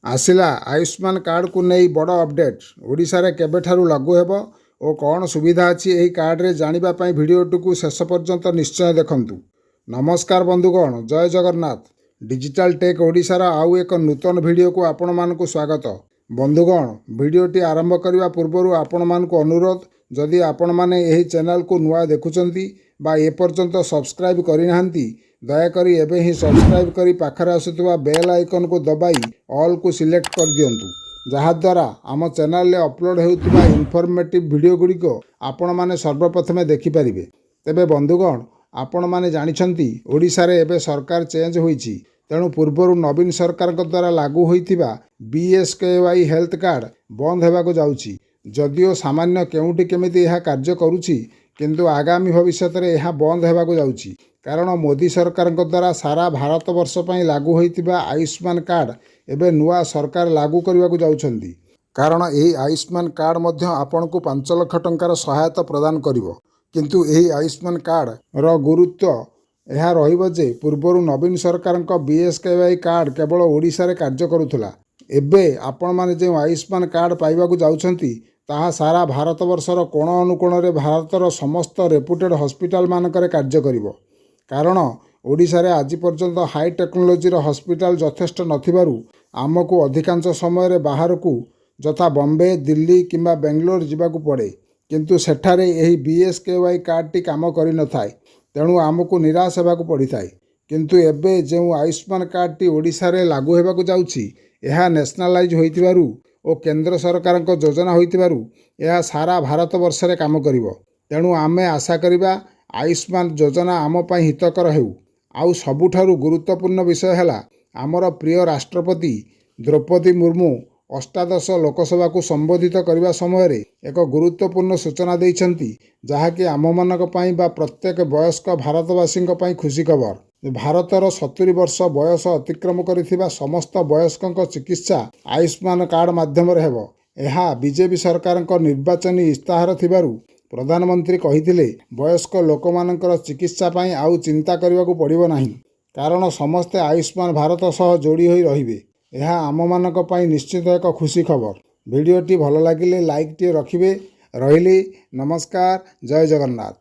आसिला Ayushman card को नहीं बड़ अपडेट ओडिशा रे केबेठारु लागू हेबो और कौन सुविधा अच्छी यही कार्ड रे जानिबा पई भिडियोटी को शेष पर्यंत निश्चय देखंतु। नमस्कार बंधुगण, जय जगन्नाथ। डिजिटल टेक ओडिशार आउ एक नूतन वीडियो को आपण मानकु स्वागत। बंधुगण, वीडियोटी आरंभ करने पूर्व आपण मानकु अनुरोध, जदि आपण माने एही चैनल को नुआ देखुचंती बा ए पर्यंत सब्सक्राइब करि नाहंती, दयाकरी एबे ही सब्सक्राइब करी पाखरे आसुथबा बेल आइकन को दबाई ऑल को सिलेक्ट कर दियंतु, जहाद्वारा आम चैनल रे अपलोड हेउथबा इनफॉर्मेटिव वीडियो गुड़िक आपण माने सर्वप्रथमे देखिपारिबे। तेबे बंधुगण, आपण माने जानिछंती ओडिशा रे एबे सरकार चेंज होईची, तेणु पूर्वरु नवीन सरकार द्वारा लागू होइथिबा बीएसकेवाई हेल्थ कार्ड बंद हेबाको जाउची। जदिओ सामान्य केउटी केमिति यह कार्य करुची, किंतु आगामी भविष्य में यह बंद हेबाको जाउची, कारण मोदी सरकार द्वारा सारा भारत वर्ष पई लागू होइथिबा आयुष्मान कार्ड एबे नुआ सरकार लागू करबाको जाउछंती। कारण एही आयुष्मान कार्ड मध्य आपन को 5 लाख टंकार सहायता प्रदान करिवो। किंतु एही आयुष्मान कार्ड रो गुरुत्व यह रहिबो जे पूर्वरु नवीन सरकार बीएसकेवाई कार्ड केवल ओडिशा रे कार्य करुथला। एबे आपण माने जे आयुष्मान कार्ड पाइबाकू जाउछंती ताहा सारा भारत वर्षर कोण अनुकोण रे भारतर समस्त रेपुटेड हॉस्पिटल मानकरे कार्य करिवो। कारण ओडिशा रे आज पर्यंत हाई टेक्नोलोजी हॉस्पिटल यथेष्ट नथिबारु आमको अधिकांश समय रे बाहर को जथा बॉम्बे, दिल्ली किंबा बेंगलोर जिबाकू पड़े, किंतु सेठारे एही बीएसकेवाई कार्ड टी काम करि न थाए, तेणु आमको निराश हेबाकू पड़िथाए। किंतु एबे जे आयुष्मान कार्ड टी ओडिशा रे लागू हेबाकू जाउची, यह नेशनलाइज होइतिबारु और केंद्र सरकार योजना होइतिबारु यह सारा भारत वर्ष रे काम करिवो। तेणु आमे आशा करिबा आयुष्मान योजना आम पई हितकर हेउ। आउ सबुठारु गुरुत्वपूर्ण विषय हैला, आमर प्रिय राष्ट्रपति द्रौपदी मुर्मू अष्टादश लोकसभा को संबोधित करने समय रे एक गुरुत्वपूर्ण सूचना देइछंती, जहाँकि आम मानक पई बा प्रत्येक वयस्क भारतवासी खुशी खबर। भारतर 70 वर्ष बयस अतिक्रम करिथिबा समस्त वयस्कों चिकित्सा आयुष्मान कार्ड माध्यम हेबो। यह बीजेपी सरकार निर्वाचनी इस्ताहार थिबारु प्रधानमंत्री कहिथिले वयस्क लोकमानकर चिकित्सा पई आउ चिंता करबाकू पड़िबो नाही, कारण समस्ते आयुष्मान भारत सह जोड़ी होई रहिबे। यह आम मानक पई निश्चित एक खुशी खबर। वीडियोटी भल लागिले लाइक टी रखिबे। रहिली, नमस्कार, जय जगन्नाथ।